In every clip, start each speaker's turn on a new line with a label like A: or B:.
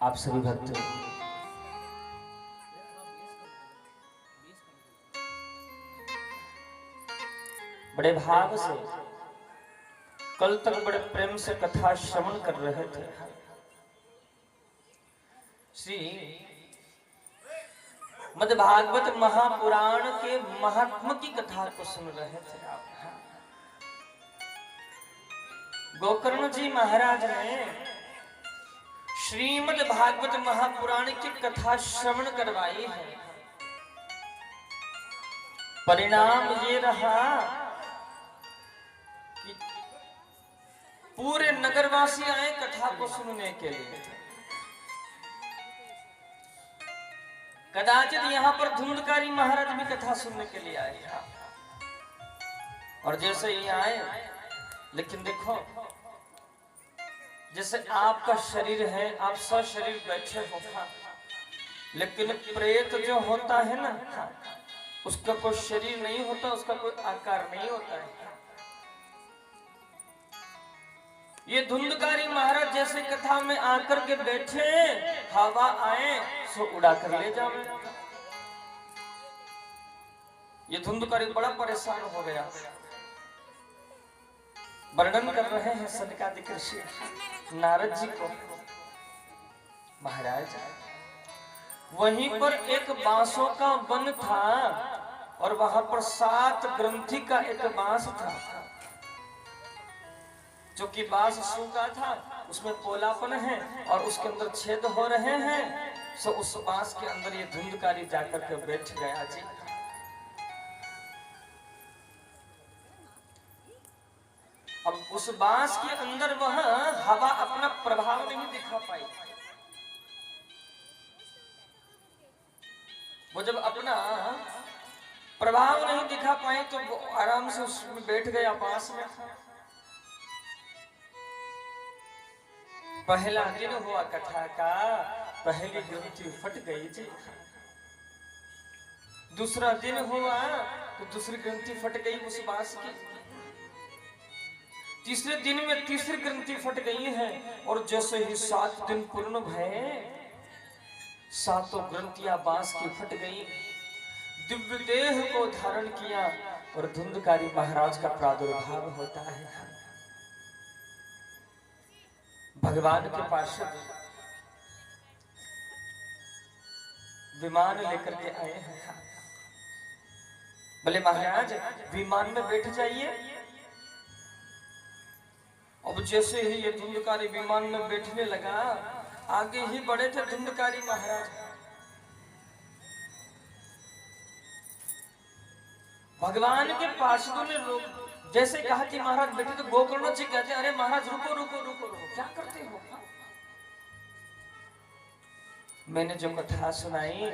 A: आप सभी भक्त बड़े भाव से कल तक बड़े प्रेम से कथा श्रवण कर रहे थे। श्री मद्भागवत महापुराण के महात्मा की कथा को सुन रहे थे आप। गोकर्ण जी महाराज ने श्रीमद् भागवत महापुराण की कथा श्रवण करवाई है। परिणाम ये रहा कि पूरे नगरवासी आए कथा को सुनने के लिए। कदाचित यहाँ पर धुंधकारी महाराज भी कथा सुनने के लिए आए और जैसे ही आए, लेकिन देखो जैसे आपका शरीर है, आप सशरीर बैठे हो, लेकिन प्रेत जो होता है ना, उसका कोई शरीर नहीं होता, उसका कोई आकार नहीं होता है। ये धुंधकारी महाराज जैसे कथा में आकर के बैठे, हवा आए सो उड़ा कर ले जावे। ये धुंधकारी बड़ा परेशान हो गया। वर्णन कर रहे हैं सनकादिक ऋषि नारद जी को। महाराज वहीं पर एक बांसों का वन था और वहां पर 7 ग्रंथि का एक बांस था, जो कि बांस सूखा था, उसमें पोलापन है और उसके अंदर छेद हो रहे हैं। सो उस बांस के अंदर ये धुंधकारी जाकर के बैठ गया जी। अब उस बांस के अंदर वह हवा अपना प्रभाव नहीं दिखा पाई। वो जब अपना प्रभाव नहीं दिखा पाए तो वो आराम से उसमें बैठ गया, बांस में था। पहला दिन हुआ कथा का, पहली ग्रंथि फट गई जी। दूसरा दिन हुआ तो दूसरी ग्रंथि फट गई उस बांस की। तीसरे दिन में तीसरी ग्रंथि फट गई है और जैसे ही 7 दिन पूर्ण भये, 7 ग्रंथियां बांस की फट गई। दिव्य देह को धारण किया और धुंधकारी महाराज का प्रादुर्भाव होता है। भगवान के पार्षद विमान लेकर के आए हैं। बोले महाराज विमान में बैठ जाइए। अब जैसे ही ये धुंधकारी विमान में बैठने लगा, आगे ही बढ़े थे धुंधकारी महाराज। भगवान के पार्षदों ने जैसे कहा कि महाराज बैठे, तो गोकर्ण जी कहते अरे महाराज रुको रुको रुको रुको, क्या करते हो? मैंने जो कथा सुनाई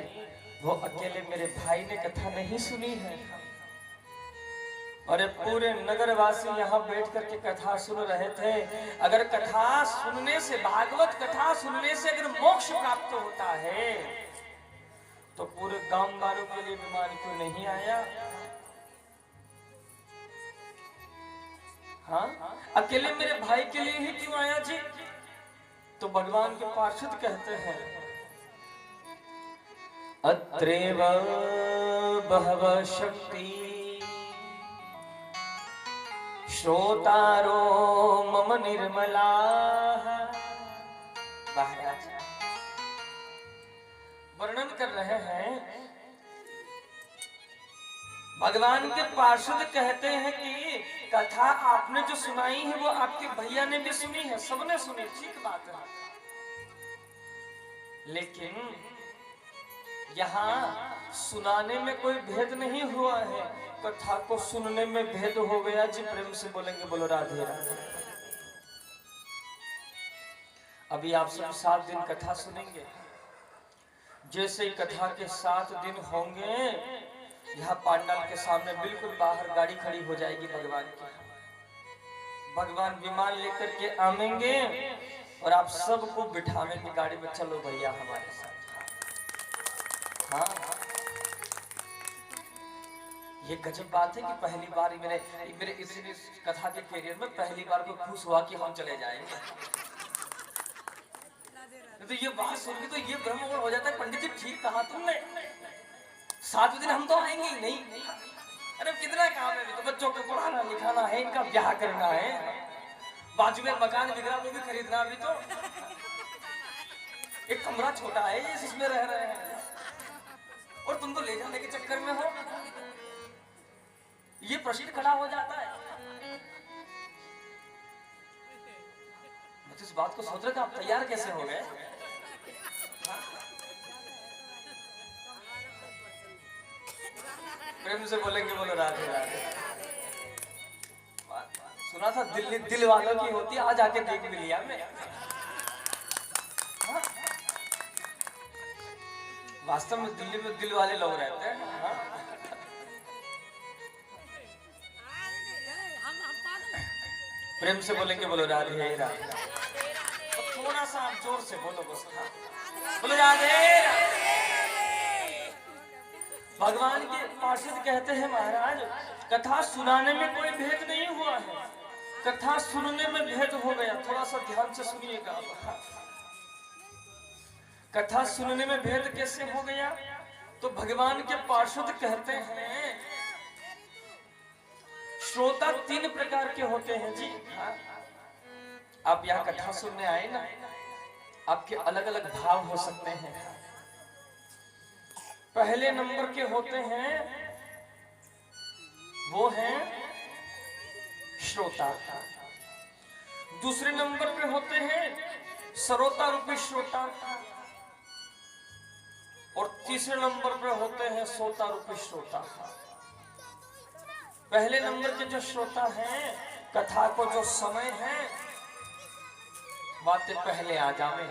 A: वो अकेले मेरे भाई ने कथा नहीं सुनी है, और पूरे नगरवासी यहाँ बैठ करके कथा सुन रहे थे। अगर कथा सुनने से, भागवत कथा सुनने से अगर मोक्ष प्राप्त होता है तो पूरे गांव वालों के लिए विमान क्यों नहीं आया? हाँ, अकेले मेरे भाई के लिए ही क्यों आया जी? तो भगवान के पार्षद कहते हैं अत्रेव बहव शक्ति श्रोतारो मम निर्मला। महाराज वर्णन कर रहे हैं, भगवान के पार्षद कहते हैं कि कथा आपने जो सुनाई है वो आपके भैया ने भी सुनी है, सबने सुनी, ठीक बात है, लेकिन यहाँ सुनाने में कोई भेद नहीं हुआ है, कथा को सुनने में भेद हो गया जी। प्रेम से बोलेंगे बोलो राधे राधे। अभी आप सब 7 दिन कथा सुनेंगे। जैसे ही कथा के 7 दिन होंगे, यहाँ पांडाल के सामने बिल्कुल बाहर गाड़ी खड़ी हो जाएगी भगवान की। भगवान विमान लेकर के आएंगे और आप सबको बिठावेंगे गाड़ी में, चलो भैया हमारे साथ। हाँ, ये गजब बात है कि पहली बार मेरे इस कथा के कैरियर में पहली बार को खुश हुआ कि हम चले जाएंगे। तो ये बात सुन के तो ये भ्रम हो जाता है, पंडित जी ठीक कहा तुमने, 7 दिन हम तो आएंगे ही नहीं। अरे कितना काम है, तो बच्चों को पढ़ाना लिखाना है, इनका ब्याह करना है, बाजू में मकान बिक रहा वो भी खरीदना, अभी तो एक कमरा छोटा है ये जिसमें रह रहे हैं, और तुम तो ले जाने के चक्कर में हो। ये प्रश्न खड़ा हो जाता है। मैं तो इस बात को सोच रहा था, आप तैयार कैसे हो गए? प्रेम से बोलेंगे बोलो राधे राधे। सुना था दिल्ली दिल वालों की होती, आज आके देख भी लिया मैं। वास्तव में दिल्ली में दिल वाले लोग रहते हैं। प्रेम से बोलेंगे बोलो राधे राधे। थोड़ा सा आप जोर से बोलो बस, बोलो राधे राधे। भगवान के पार्षद कहते हैं महाराज, कथा सुनाने में कोई भेद नहीं हुआ है, कथा सुनने में भेद हो गया। थोड़ा सा ध्यान से सुनिएगा। कथा सुनने में भेद कैसे हो गया? तो भगवान के पार्षद कहते हैं, श्रोता 3 प्रकार के होते हैं जी। आप यहाँ कथा सुनने आए ना, आपके अलग अलग भाव हो सकते हैं। पहले नंबर के होते हैं वो हैं श्रोता, दूसरे नंबर पे होते हैं सरोता रूपी श्रोता, और तीसरे नंबर पे होते हैं सोता रूपी श्रोता। पहले नंबर के जो श्रोता हैं, कथा को जो समय है बातें पहले आ जावे।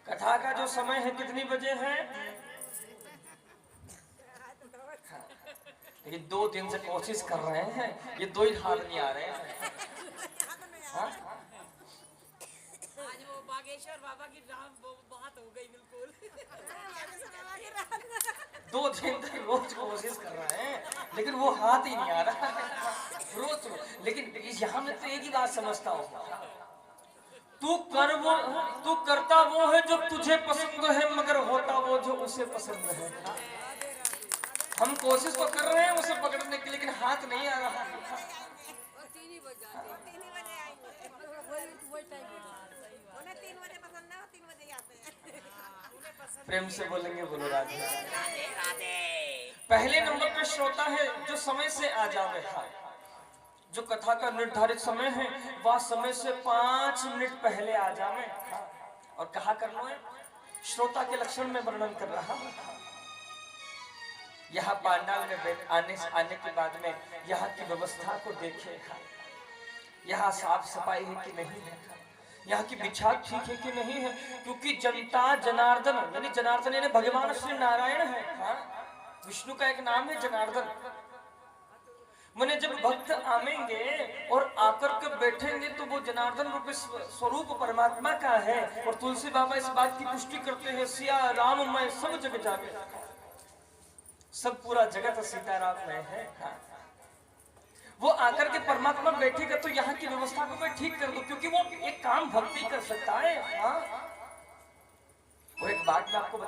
A: कथा का जो समय है कितनी बजे है? लेकिन 2 दिन से कोशिश कर रहे हैं, ये 2 ही हाथ नहीं आ रहे हैं। हाँ?
B: आज वो बागेश्वर बाबा की बात हो गई बिल्कुल।
A: 2 दिन तक रोज कोशिश कर रहे हैं, लेकिन वो हाथ ही नहीं आ रहा है रोज। लेकिन यहाँ में तो एक ही बात समझता हूँ, तू करता वो है जो तुझे पसंद है, मगर होता वो जो उसे पसंद है। हम कोशिश तो कर रहे हैं उसे पकड़ने की, लेकिन हाथ नहीं आ रहा। प्रेम से बोलेंगे बोलो राधे राधे। पहले नंबर पे श्रोता है जो समय से आ जावे। जो कथा का निर्धारित समय है वह समय से 5 मिनट पहले आ जावे। और कहा कर लो है, श्रोता के लक्षण में वर्णन कर रहा। यहाँ पांडाल में आने के बाद में यहाँ की व्यवस्था को देखे, यहाँ साफ सफाई है कि नहीं है, यहाँ की बिछात ठीक है कि नहीं है। क्योंकि जनता जनार्दन, यानी जनार्दन यानी भगवान श्री नारायण है। विष्णु का एक नाम है जनार्दन। मैंने जब भक्त आवेंगे और आकर के बैठेंगे तो वो जनार्दन रूपी स्वरूप परमात्मा का है। और तुलसी बाबा इस बात की पुष्टि करते हैं, सिया राम मैं सब जग जावे। सब पूरा जगत सीताराम में है। वो आकर के परमात्मा बैठेगा तो यहाँ की व्यवस्था को मैं ठीक कर दूं, क्योंकि वो एक काम भक्ति कर सकता है। और एक बात मैं आपको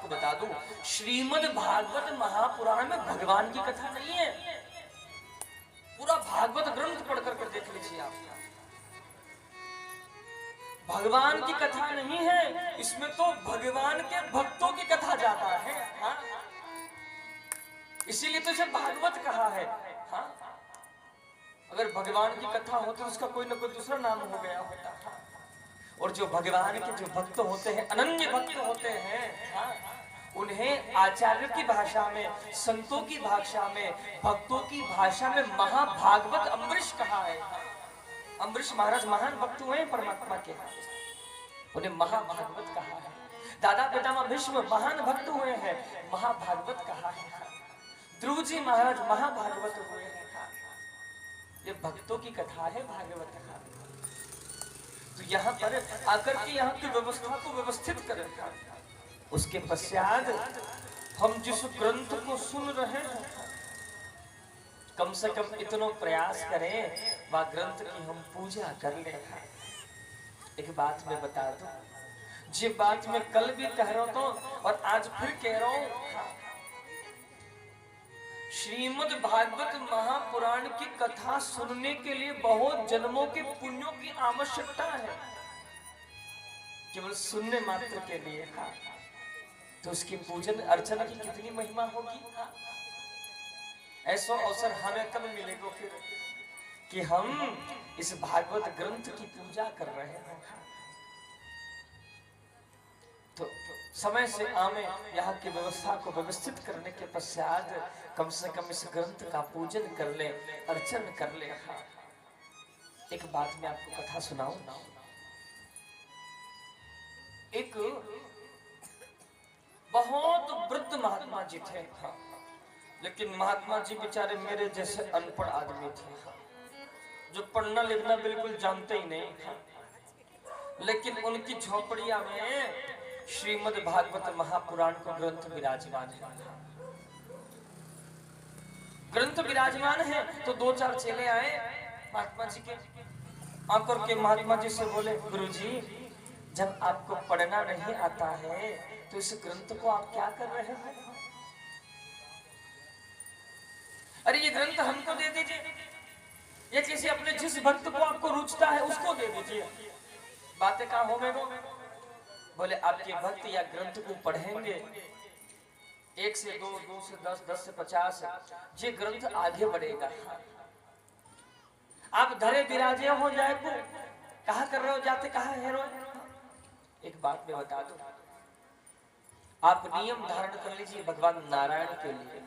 A: बता दूं, श्रीमद् भागवत महापुराण में भगवान की कथा नहीं है। पूरा भागवत ग्रंथ पढ़ करके देख लीजिए आप, भगवान की कथा नहीं है इसमें, तो भगवान के भक्तों की कथा जाता है। इसीलिए तो इसे भागवत कहा है। अगर भगवान की कथा होती तो उसका कोई ना कोई दूसरा नाम हो गया होता। और जो भगवान के जो भक्त होते हैं, अनन्य भक्त होते हैं, उन्हें आचार्य की भाषा में, संतों की भाषा में, भक्तों की भाषा में महाभागवत अम्बरीश कहा है। अम्बरीश महाराज महान भक्त हुए परमात्मा के, उन्हें महाभागवत कहा है। दादा पितामह भीष्म महान भक्त हुए हैं, महाभागवत कहा है। ध्रुव जी महाराज महाभागवत हुए हैं। ये भक्तों की कथा है भागवत कथा। तो यहाँ पर आकर के यहाँ की व्यवस्था को व्यवस्थित करें। उसके पश्चात हम जिस ग्रंथ को सुन रहे हैं, कम से कम इतना प्रयास करें वह ग्रंथ की हम पूजा कर ले। एक बात मैं बता दूं, ये बात मैं कल भी कह रहा था और आज फिर कह रहा हूं, श्रीमद् भागवत महापुराण की कथा सुनने के लिए बहुत जन्मों के पुण्यों की आवश्यकता है। केवल सुनने मात्र के लिए तो उसकी पूजन अर्चना की कितनी महिमा होगी। ऐसा अवसर हमें कब मिलेगा फिर कि हम इस भागवत ग्रंथ की पूजा कर रहे हैं। तो समय से आमे यहाँ की व्यवस्था को व्यवस्थित करने के पश्चात कम से कम इस ग्रंथ का पूजन कर ले, अर्चन कर ले। एक बात मैं आपको कथा सुनाऊं। एक बहुत वृद्ध महात्मा जी थे, लेकिन महात्मा जी बेचारे मेरे जैसे अनपढ़ आदमी थे, जो पढ़ना लिखना बिल्कुल जानते ही नहीं। लेकिन उनकी झोपड़िया में श्रीमद् भागवत महापुराण को ग्रंथ विराजमान है। ग्रंथ विराजमान है तो दो चार चेले आए महात्मा जी के, आकर के महात्मा जी से बोले, गुरुजी जब आपको पढ़ना नहीं आता है तो इस ग्रंथ को आप क्या कर रहे हैं? अरे ये ग्रंथ हमको दे दीजिए, ये किसी अपने जिस भक्त को आपको रुचता है उसको दे दीजिए। बातें कहाँ हो गए? बोले आपके भक्त या ग्रंथ को पढ़ेंगे 1 से 2, 2 से 10, 10 से 50, ये ग्रंथ आगे बढ़ेगा। आप धरे विराजे हो जाए तो कहा कर रहे हो, जाते कहा है रो? एक बात मैं बता दूं, आप नियम धारण कर लीजिए भगवान नारायण के लिए।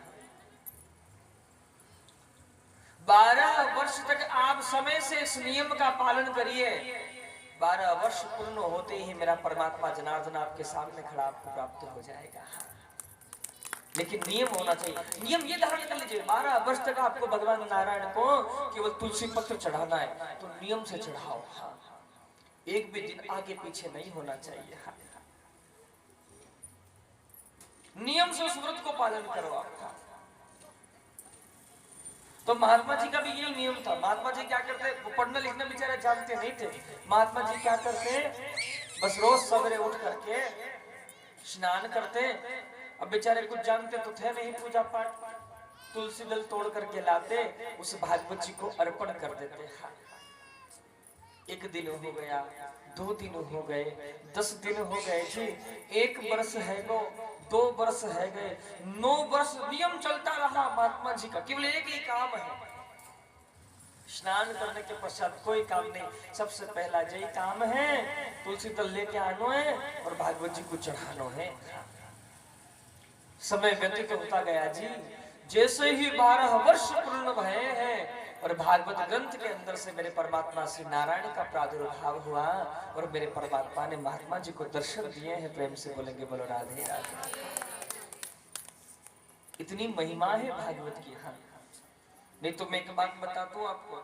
A: 12 वर्ष तक आप समय से इस नियम का पालन करिए। 12 वर्ष पूर्ण होते ही मेरा परमात्मा जनार्दन आपके सामने खड़ा आपको प्राप्त हो जाएगा। लेकिन नियम होना चाहिए। नियम ये धारण कर लीजिए, 12 वर्ष तक आपको भगवान नारायण को केवल तुलसी पत्र चढ़ाना है तो नियम से चढ़ाओ। एक भी दिन आगे पीछे नहीं होना चाहिए। नियम से उस व्रत को पालन करो आप। तो महात्मा जी का भी यही नियम था। महात्मा जी क्या करते, वो पढ़ना लिखना बेचारे जानते नहीं थे। महात्मा जी क्या करते, बस रोज सवेरे उठ करके स्नान करते। अब बेचारे कुछ जानते तो थे नहीं पूजा पाठ, तुलसी दल तोड़ करके लाते, उस भागवत जी को अर्पण कर देते। एक दिन हो गया, 2 दिन हो गए, 10 दिन हो गए जी, 1 वर्ष है गो, 2 वर्ष है गए, 9 वर्ष नियम चलता रहा महात्मा जी का। केवल एक ही काम है, स्नान करने के पश्चात कोई काम नहीं। सबसे पहला यही काम है, तुलसी दल लेके आनो है और भागवत जी को चढ़ानो है। समय व्यतीत होता गया जी। जैसे ही 12 वर्ष पूर्ण भये हैं और भागवत ग्रंथ के अंदर से मेरे परमात्मा श्री नारायण का प्रादुर्भाव हुआ और मेरे परमात्मा ने महात्मा जी को दर्शन दिए हैं। प्रेम से बोलेंगे बोलो राधे राधे। इतनी महिमा है भागवत की। हाँ, नहीं तो मैं एक बात बताता हूँ आपको,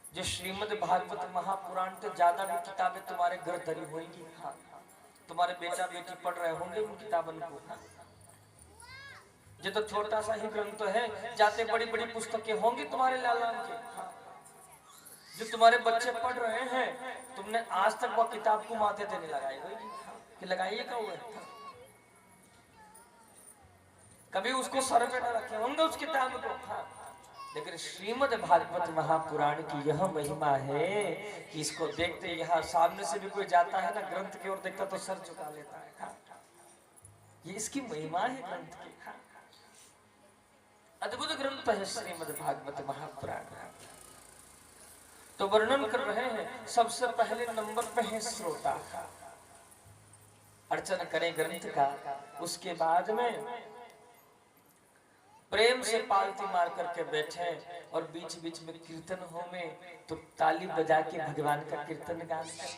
A: जो श्रीमद् भागवत महापुराण तो ज्यादा भी किताबें तुम्हारे घर धरी होंगी। हाँ, तुम्हारे बेटा बेटी पढ़ रहे होंगे उन किताबों को। हाँ, ये तो छोटा सा ही ग्रंथ है, जाते बड़ी बड़ी पुस्तकें होंगी तुम्हारे लालान के। हाँ, जो तुम्हारे बच्चे पढ़ रहे हैं, तुमने आज तक वो किताब को माथे देने लगाई होगी कि लगाइए क्या हुआ है? कभी उसको सर पे न रखे होंगे उस किताब को। हाँ, लेकिन श्रीमद् भागवत महापुराण की यह महिमा है कि इसको देखते यहाँ सामने से भी कोई जाता है ना, ग्रंथ की ओर देखता तो सर झुका लेता है। हाँ, ये इसकी महिमा है ग्रंथ की। हाँ, अद्भुत ग्रंथ है श्रीमद् भागवत महापुराण। तो वर्णन कर रहे हैं, सबसे पहले नंबर पे है श्रोता। अर्चन करें ग्रंथ का, उसके बाद में प्रेम से पालती मार करके बैठे और बीच बीच में कीर्तन हो में तो ताली बजा के भगवान का कीर्तन गाते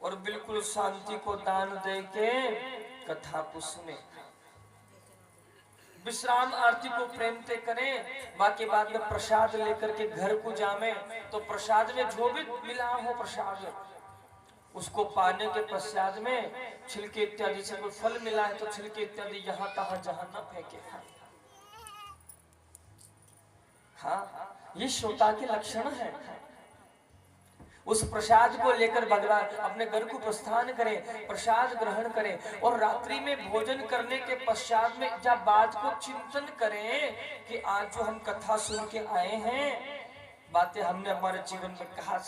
A: और बिल्कुल शांति को दान दे के कथा को सुने। विश्राम आरती को प्रेम से करें। बाकी बाद में प्रसाद लेकर के घर को जावे तो प्रसाद में जो भी मिला हो प्रसाद उसको पाने के पश्चात में छिलके इत्यादि से कोई फल मिला है तो छिलके इत्यादि यहाँ तहाँ जहाँ न फेंके। हाँ, ये श्रोता के लक्षण है। उस प्रसाद को लेकर भगवान अपने घर को प्रस्थान करें, प्रसाद ग्रहण करें और रात्रि में भोजन करने के पश्चात में जब बात को चिंतन करें कि आज जो हम कथा सुन के आए हैं, बातें हमने हमारे जीवन में कहा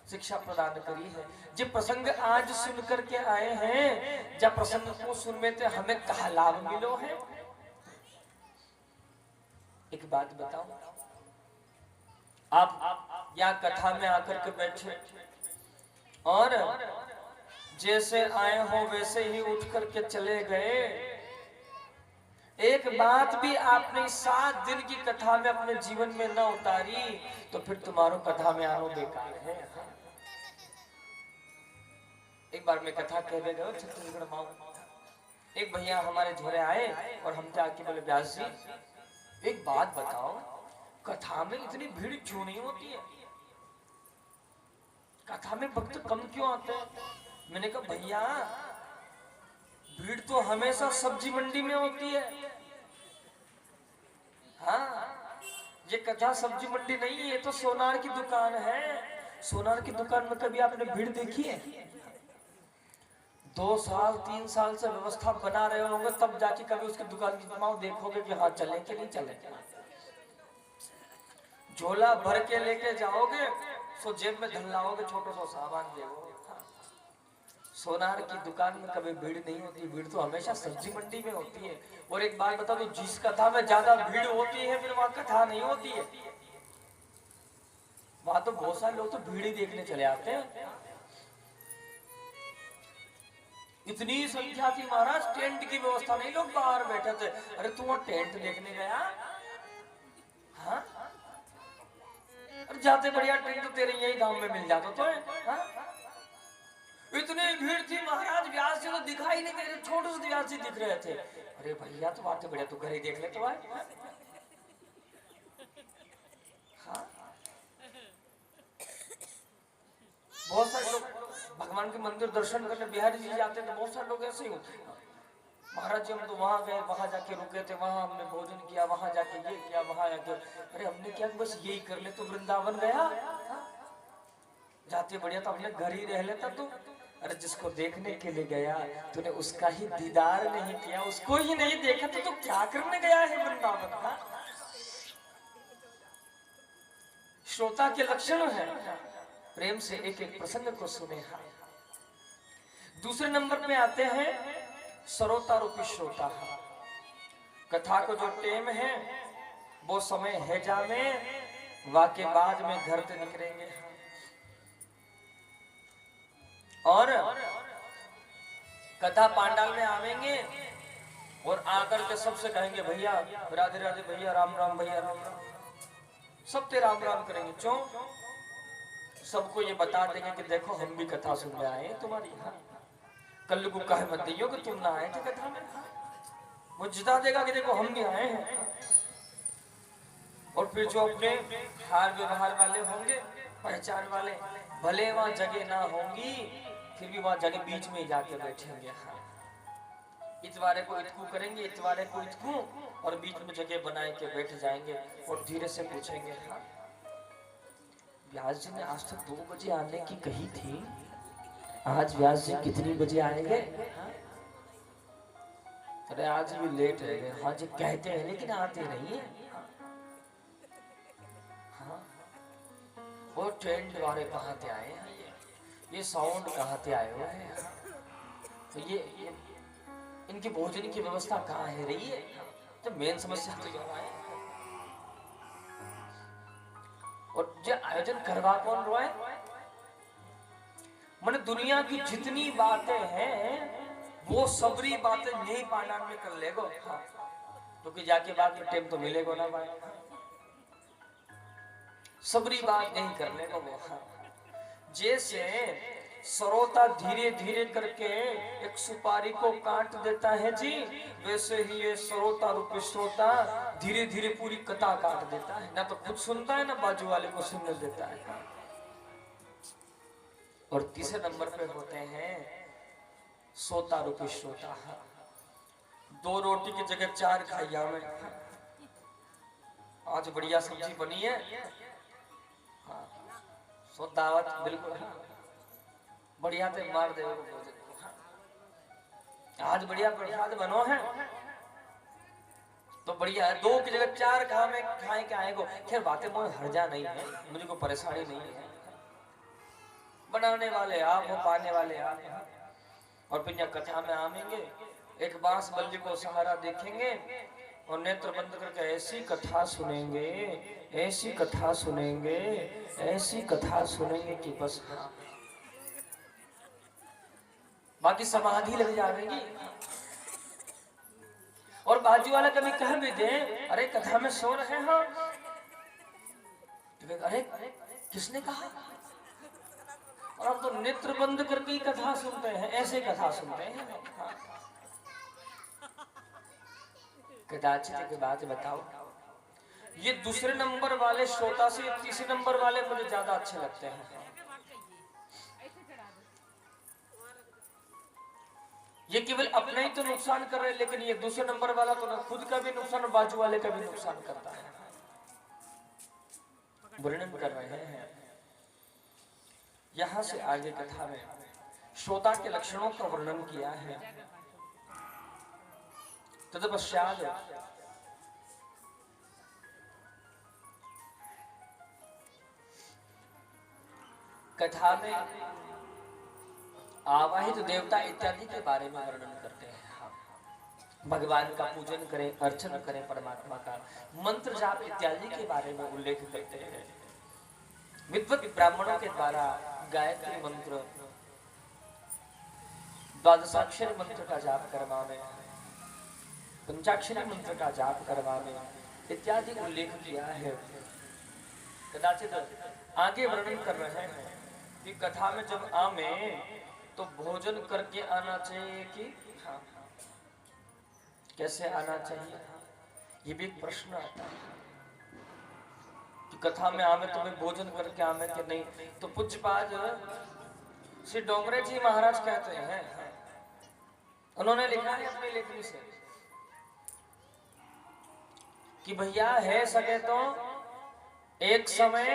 A: शिक्षा प्रदान करी है, जो प्रसंग आज सुन करके आए हैं, जब प्रसंग को सुन में तो हमें कहा लाभ मिलो है। एक बात बताओ, आप या कथा में आकर के बैठे और जैसे आए हो वैसे ही उठ करके चले गए, एक बात भी आपने 7 दिन की कथा में अपने जीवन में न उतारी तो फिर तुम्हारो कथा में आना बेकार है। एक बार मैं कथा कह गए छत्तीसगढ़ माऊ, एक भैया हमारे झोरे आए और हम जाके बोले व्यास जी एक बात बताओ, कथा में इतनी भीड़ क्यों नहीं होती है, कथा में भक्त कम क्यों आते हैं? मैंने कहा भैया भीड़ तो हमेशा सब्जी मंडी में होती है। हाँ, ये कथा सब्जी मंडी नहीं है, ये तो सोनार की दुकान है। सोनार की दुकान में कभी आपने भीड़ देखी है? 2 साल 3 साल से व्यवस्था बना रहे होंगे तब जाके कभी उसकी दुकान की जमाओ देखोगे कि हाँ चले कि नहीं चले। झोला भर के लेके जाओगे सो जेब में धन लाओगे, छोटा सा सामान देखोगे। सोनार की दुकान में कभी भीड़ नहीं होती, भीड़ तो हमेशा सब्जी मंडी में होती है। और एक बात बता दो, जिस कथा में ज्यादा भीड़ होती है फिर वहां कथा नहीं होती है, वहां तो बहुत सारे लोग तो भीड़ ही देखने चले आते हैं। इतनी संख्या थी महाराज, टेंट की व्यवस्था नहीं, लोग बाहर बैठे थे। अरे तू वहां टेंट देखने गया? हाँ, जाते बढ़िया टेंट तो तेरे यही गांव में मिल जाता तो है। हाँ? इतनी भीड़ थी महाराज, व्यास जी तो दिखाई नहीं दे रहे, छोटे से व्यास जी दिख रहे थे। अरे भैया तो आते बढ़िया तू घर ही देख ले तो आए। हाँ? बहुत सारे लोग भगवान के मंदिर दर्शन करने बिहारी जी जाते हैं तो बहुत सारे लोग ऐसे ही होते हैं। महाराज जी हम तो वहां गए, वहां जाके रुके थे, वहां हमने भोजन किया, वहां जाके ये किया, वहां जाके अरे हमने क्या बस यही कर ले तो वृंदावन गया? जाते बढ़िया तो अपने घर ही रह लेता तू। अरे जिसको देखने के लिए गया तूने उसका ही दीदार नहीं किया, उसको ही नहीं देखा तो क्या करने गया है वृंदावन का? श्रोता के लक्षण है, प्रेम से एक एक प्रसंग को सुने। दूसरे नंबर पे आते हैं सरोता रूपी श्रोता। कथा को जो टेम है वो समय है जामे, वाके बाद में घर से निकलेंगे और कथा पांडाल में आवेंगे और आकर के सबसे कहेंगे भैया राधे राधे, भैया राम राम, भैया राम राम, सब ते राम राम करेंगे। क्यों? सबको ये बता देंगे कि देखो हम भी कथा सुनने आए हैं तुम्हारी। हाँ, कल को कहे मत दियो कि तुम ना आए थे कथा में। वो जिता देगा कि देखो हम भी आए हैं। और फिर जो अपने हार व्यवहार वाले होंगे, पहचान वाले, भले वहां जगह ना होंगी फिर भी वहां जगह बीच में ही जाके बैठेंगे। हाँ, इतवारे को इतकू करेंगे, इतवारे को इतकू, और बीच में जगह बनाए के बैठ जाएंगे और धीरे से पूछेंगे हाँ व्यास जी ने आज तक 2 बजे आने की कही थी, आज व्यास जी कितनी बजे आएंगे? अरे आज भी लेट रह गए। हाँ जी कहते हैं लेकिन आते नहीं है। हाँ, वो ट्रेन द्वारे कहाँ से आए हैं, ये साउंड कहाँ से आए हुए हैं, तो ये इनकी भोजन की व्यवस्था कहाँ है रही है? तो मेन समस्या तो यहाँ है। और जो आयोजन करवा कौन रहा है? मैंने दुनिया की जितनी बातें हैं वो सबरी बातें यही पांडाल में कर लेगो। हाँ, क्योंकि जाके बाद में टाइम तो मिलेगा ना भाई, सबरी बात नहीं कर लेगा वो। हाँ, जैसे सरोता धीरे धीरे करके एक सुपारी को काट देता है जी, वैसे ही ये सरोता रूपी श्रोता धीरे धीरे पूरी कथा काट देता है, ना तो खुद सुनता है ना बाजू वाले को सुनने देता है। और तीसरे नंबर पे होते हैं सोता रूपी श्रोता। 2 रोटी की जगह 4 खाइया में आज बढ़िया सब्जी बनी है। हाँ, सो दावत बिल्कुल हाँ। बढ़िया ते मार दे हाँ। आज बढ़िया प्रसाद बनो है तो बढ़िया है। 2 की जगह 4 खाए के आएगो। खैर बातें मुझे हर्जा नहीं है, मुझे कोई परेशानी नहीं है। बनाने वाले आप हो, पाने वाले आप हैं। और फिर यहाँ कथा में आएंगे, एक बांस बल्ली को सहारा देखेंगे और नेत्र बंद करके ऐसी कथा सुनेंगे, ऐसी कथा सुनेंगे, ऐसी कथा सुनेंगे कि बस हाँ। बाकी समाधि लग जाएगी। और बाजू वाला कभी कह भी दे अरे कथा में सो रहे हैं, अरे किसने कहा? और हम तो नेत्र बंद करके ही कथा सुनते हैं, ऐसे कथा सुनते हैं। हाँ। कदाचित की बात बताओ, ये दूसरे नंबर वाले श्रोता से तीसरे नंबर वाले मुझे ज्यादा अच्छे लगते हैं। ये केवल अपना ही तो नुकसान कर रहे हैं, लेकिन ये दूसरे नंबर वाला तो ना खुद का भी नुकसान और बाजू वाले का भी नुकसान करता है। वर्णन कर रहे हैं यहां से आगे कथा में श्रोता के लक्षणों का वर्णन किया है। तदपश्चात कथा में आवाहित देवता इत्यादि के बारे में वर्णन करते हैं। भगवान का पूजन करें, अर्चन करें, परमात्मा का मंत्र जाप इत्यादि के बारे में उल्लेख करते हैं। विद्वत ब्राह्मणों के द्वारा गायत्री मंत्र, द्वादशाक्षरी मंत्र का जाप करवाने, पंचाक्षरी मंत्र का जाप करवाने इत्यादि उल्लेख किया है। कदाचित आगे वर्णन कर रहे हैं कि कथा में जब आवे तो भोजन करके आना चाहिए कि हाँ, कैसे आना चाहिए? ये भी एक प्रश्न आता है कि कथा में आवे तो मैं भोजन करके आवे कि नहीं। तो पूज्यपाद श्री डोंगरे जी महाराज कहते हैं, उन्होंने लिखा है अपनी लेखनी से कि भैया है सके तो एक समय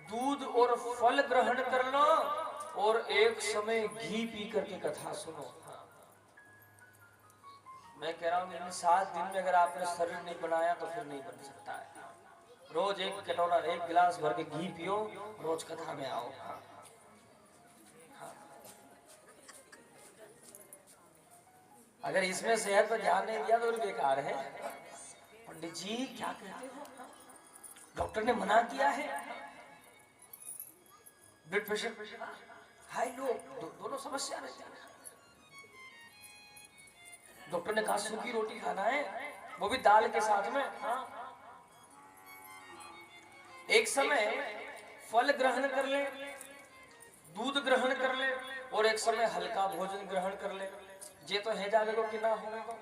A: दूध और फल ग्रहण कर लो और एक समय घी पी करके कथा सुनो। मैं कह रहा हूं इन 7 दिन में अगर आपने शरीर नहीं बनाया तो फिर नहीं बन सकता है। रोज एक कटोरा, एक गिलास भर के घी पियो, रोज कथा में आओ। अगर इसमें सेहत पर ध्यान नहीं दिया तो बेकार है। पंडित जी क्या कहते हो? डॉक्टर ने मना किया है, ब्लड प्रेशर हाई लो दोनों समस्या रहती है। डॉक्टर ने कहा सूखी रोटी खाना है, वो भी दाल के साथ में। हाँ। एक समय फल ग्रहण कर ले, दूध ग्रहण कर ले और एक समय हल्का भोजन ग्रहण कर ले। ये तो है जाने को कि ना होगा,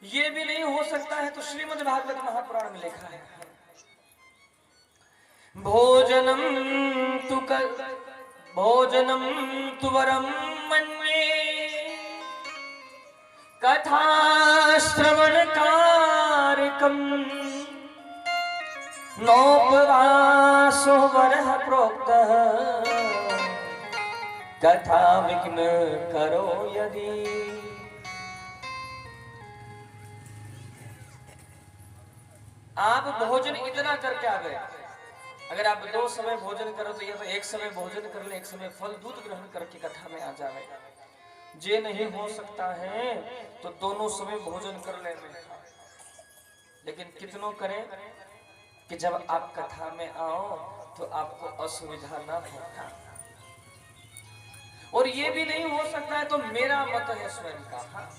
A: ये भी नहीं हो सकता है तो श्रीमद् भागवत महापुराण में लिखा है भोजनम तु वरम मन्ये कथा श्रवण कारकम नोपवासो वरः प्रोक्तः कथा विघ्न करो यदि। आप भोजन इतना करके आ गए, अगर आप 2 समय भोजन करो तो ये तो एक समय भोजन कर ले, एक समय फल दूध ग्रहण करके कथा में आ जाए। जे नहीं हो सकता है तो दोनों समय भोजन कर ले। लेकिन कितनों करें कि जब आप कथा में आओ तो आपको असुविधा ना हो। और ये भी नहीं हो सकता है तो मेरा मत है स्वयं का,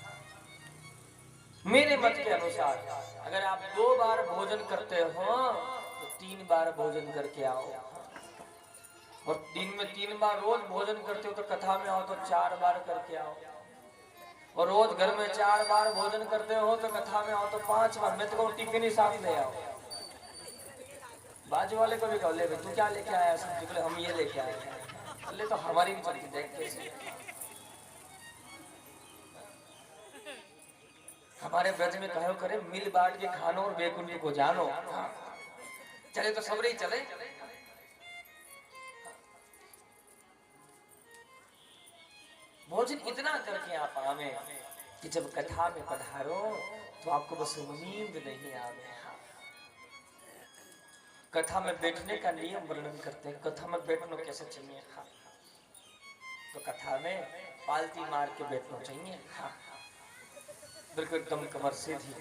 A: मेरे मत के अनुसार अगर आप 2 बार भोजन करते हो तो 3 बार भोजन करके आओ। और दिन में 3 बार रोज भोजन करते हो तो कथा में आओ तो 4 बार करके आओ। और रोज घर में 4 बार भोजन करते हो तो कथा में आओ तो 5 बार। मैं तो कहूँ टिफिन ही साथ ले आओ। बाजू वाले को भी कहो ले भाई तू क्या लेके आया सब्जी? बोले हम ये लेके आए हैं। ले तो हमारी भी चलती देख कैसे। हमारे ब्रज में कहो करे मिल बांट के खानो और बेकुंठ को जानो। चले तो सबरे ही चले। भोजन इतना करके आप आवे कि जब कथा में पधारो तो आपको बस नींद नहीं आवे। कथा में बैठने का नियम वर्णन करते हैं। कथा में बैठना कैसे चाहिए? तो कथा में पालती मार के बैठना चाहिए। बिल्कुल एकदम कमर सीधी।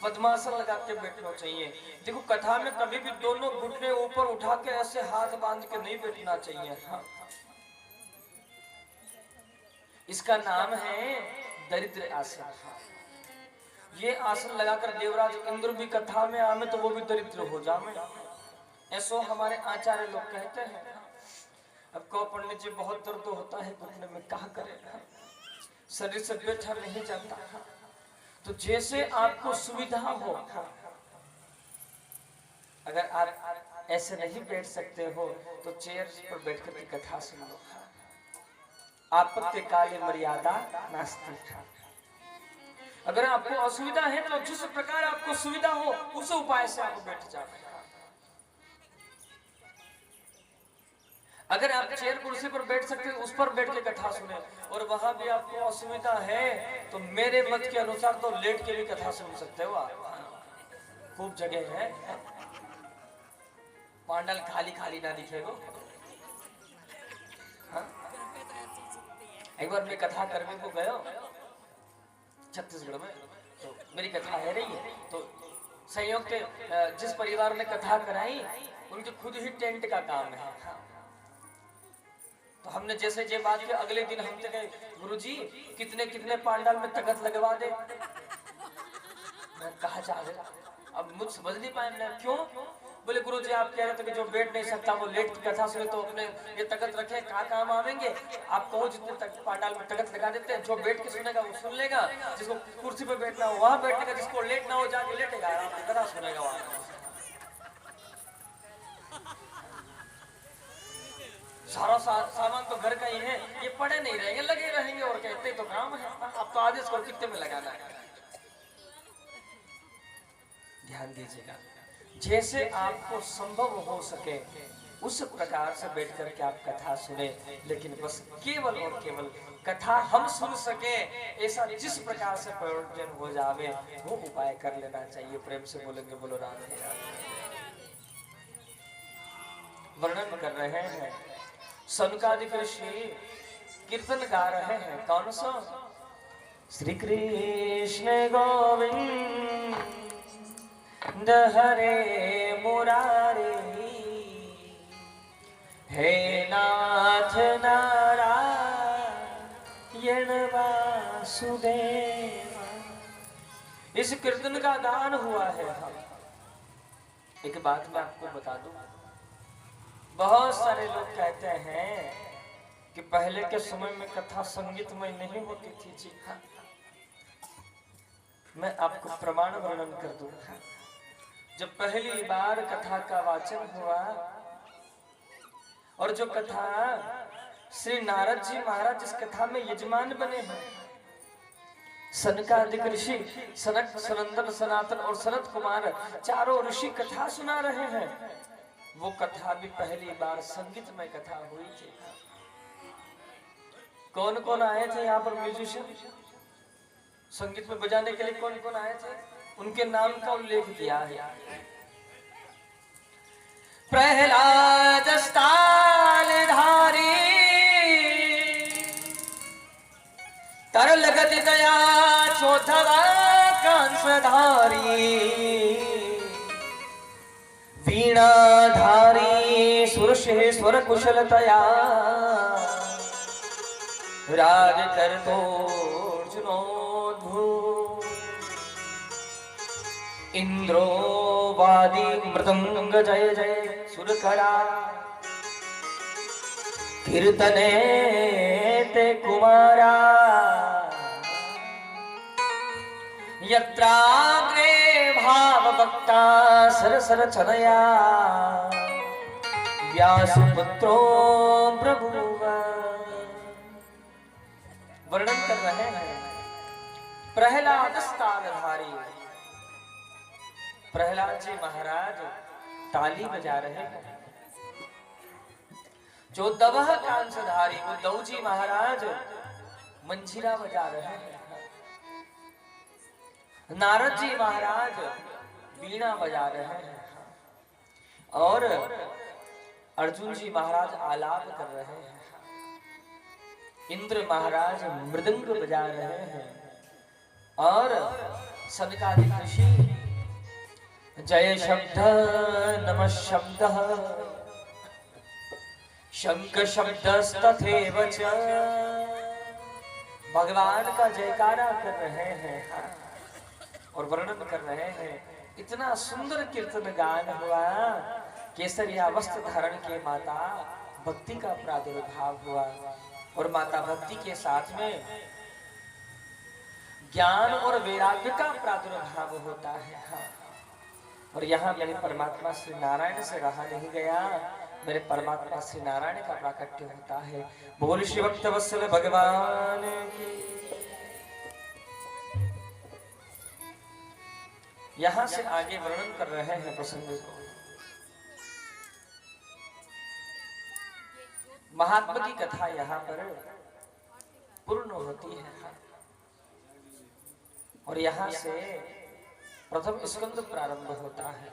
A: पद्मासन लगा के बैठना चाहिए। देखो कथा में कभी भी दोनों घुटने ऊपर उठा के ऐसे हाथ बांध के नहीं बैठना चाहिए। इसका नाम है दरिद्र आसन। ये आसन लगाकर देवराज इंद्र भी कथा में आवे तो वो भी दरिद्र हो जावे, ऐसो हमारे आचार्य लोग कहते हैं। अब कहो पंडित जी बहुत दर्द होता है घुटने में, कहा करेगा, शरीर से बैठा नहीं जाता। तो जैसे आपको सुविधा हो, अगर आप ऐसे नहीं बैठ सकते हो तो चेयर पर बैठकर की कथा सुन लो। आपत्ति काले मर्यादा नास्ति। अगर आपको असुविधा है तो जिस प्रकार आपको सुविधा हो उस उपाय से आप बैठ जाओ। अगर आप चेयर कुर्सी पर बैठ सकते उस पर बैठ के कथा सुने, और वहां भी आपको असुविधा है तो मेरे मत के अनुसार तो लेट के भी कथा सुन सकते हो आप। खूब जगह है, पांडल खाली खाली ना दिखेगा। एक बार मैं कथा करने को गया छत्तीसगढ़ में, तो मेरी कथा है रही है, तो संयोग के जिस परिवार ने कथा कराई उनके खुद ही टेंट का काम है। तो हमने जैसे ये बात की, अगले दिन हम कहे गुरुजी कितने कितने पांडाल में तखत लगवा दे। मैं कहा चाह रहे, अब मुझ समझ नहीं पाए। मैं क्यों? बोले गुरुजी आप कह रहे थे कि जो बैठ नहीं सकता वो लेट की कथा सुने तो अपने ये तखत रखे, कहाँ काम आवेंगे। आप कहो जितने तक पांडाल में तखत लगा देते हैं, जो बैठ के सुनेगा वो सुन लेगा, जिसको कुर्सी पे बैठना हो वहां बैठेगा, जिसको लेट ना हो जाके लेटेगा, आराम से कथा सुनेगा वहां। सारा सामान तो घर का ही है, ये पड़े नहीं रहेंगे, लगे रहेंगे और कहते तो काम है। अब तो आदेश को कितने में लगाना है। ध्यान दीजिएगा, जैसे आपको संभव हो सके उस प्रकार से बैठ करके आप कथा सुने, लेकिन बस केवल और केवल कथा हम सुन सके ऐसा जिस प्रकार से प्रयोजन हो जावे वो उपाय कर लेना चाहिए। प्रेम से बोलेंगे बोलो राधे राधे। वर्णन कर रहे हैं सनकादिक ऋषि, कीर्तन गा रहे हैं। कौन सा? श्री कृष्ण गोविंद हरे मुरारे, हे नाथ नारायण वासुदेव। इस कीर्तन का गान हुआ है। एक बात मैं आपको बता दूं, बहुत सारे लोग कहते हैं कि पहले के समय में कथा संगीतमय नहीं होती थी। जी हाँ, मैं आपको प्रमाण वर्णन कर दूंगा। जब पहली बार कथा का वाचन हुआ और जो कथा श्री नारद जी महाराज इस कथा में यजमान बने हैं, सनकादिक ऋषि सनक, सनंदन, सनातन और सनत कुमार चारों ऋषि कथा सुना रहे हैं। वो कथा भी पहली बार संगीतमय कथा हुई थी। कौन कौन आए थे यहाँ पर म्यूजिशियन संगीत में बजाने के लिए? कौन कौन आए थे उनके नाम का उल्लेख किया है। प्रहलाद तालधारी, तरल गति दया चौथवा कंसधारी, वीणाधारी सुरशेश्वर कुशलतया, राग करतोर्जुनोद्भूत, इंद्रो वादी मृदंग जय जय सुरकरा, कीर्तने ते कुमारा, यत्राग्रे भावभक्ता सरसर चनया, व्यासपुत्रो प्रभुव। वर्णन कर रहे हैं प्रहलाद तालधारी। प्रहलाद जी महाराज ताली बजा रहे हैं। जो दवह कांसधारी उद्धव जी महाराज मंजीरा बजा रहे हैं। नारद जी महाराज वीणा बजा रहे हैं और अर्जुन जी महाराज आलाप कर रहे हैं। इंद्र महाराज मृदंग बजा रहे हैं और सनकादिक ऋषि जय शब्द नमः शब्द शंख शब्दस्तथैव च भगवान का जयकारा कर रहे हैं और वर्णन कर रहे हैं। इतना सुंदर कीर्तन गान हुआ। केसरिया वस्त्र धारण के माता भक्ति का प्रादुर्भाव हुआ और माता भक्ति के साथ में ज्ञान और वैराग्य का प्रादुर्भाव होता है। और यहाँ मेरे परमात्मा श्री नारायण से रहा नहीं गया, मेरे परमात्मा श्री नारायण का प्राकट्य होता है। बोल श्री भक्त वत्सल भगवान की। यहां से आगे वर्णन कर रहे हैं प्रसंग को। महात्मा की कथा यहाँ पर पूर्ण होती है और यहाँ से प्रथम स्कंद प्रारंभ होता है।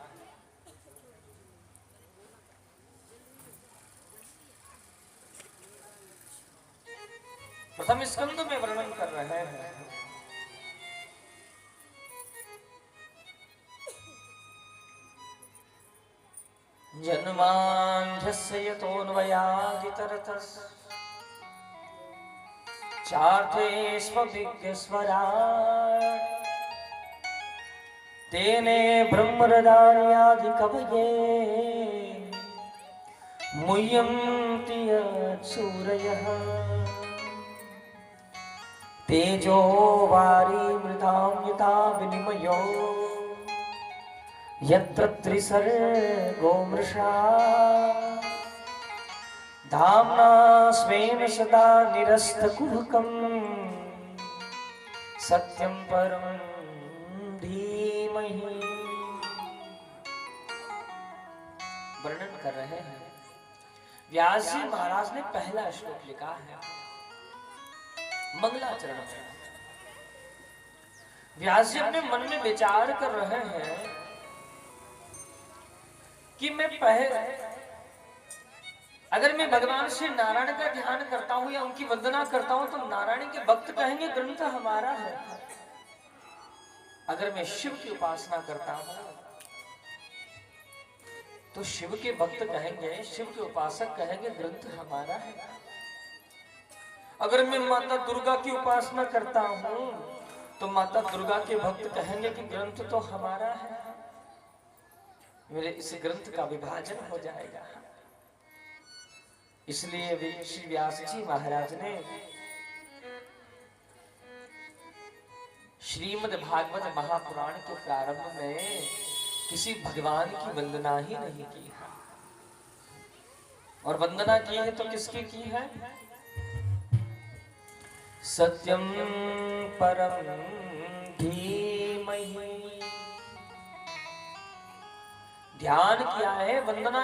A: प्रथम स्कंद में वर्णन कर रहे हैं जन्मांधस्य यतोऽन्वयादितरतस् चार्थे स्वविज्ञस्वराट् तेने ब्रह्मरदार्यादि कवये मुह्यन्ति यत्सूरयः तेजो वारी मृतां यथा विनिमयो यत्र त्रिसर्गो मृषा धाम्ना स्वेन सदा निरस्तकुहकं सत्यं परं धीमहि। वर्णन कर रहे हैं व्यास जी महाराज ने पहला श्लोक लिखा है मंगलाचरण में। व्यास जी अपने मन में विचार कर रहे हैं कि मैं अगर मैं भगवान श्री नारायण का ध्यान करता हूं या उनकी वंदना करता हूं तो नारायण के भक्त कहेंगे ग्रंथ हमारा है। अगर मैं शिव की उपासना करता हूं तो शिव के भक्त कहेंगे, शिव के उपासक कहेंगे ग्रंथ हमारा है। अगर मैं माता दुर्गा की उपासना करता हूं तो माता दुर्गा के भक्त कहेंगे कि ग्रंथ तो हमारा है। मेरे इस ग्रंथ का विभाजन हो जाएगा। इसलिए श्री व्यास जी महाराज ने श्रीमद् भागवत महापुराण के प्रारंभ में किसी भगवान की वंदना ही नहीं की है। और वंदना की है तो किसकी की है? सत्यम परम धीमहि। ध्यान किया है, वंदना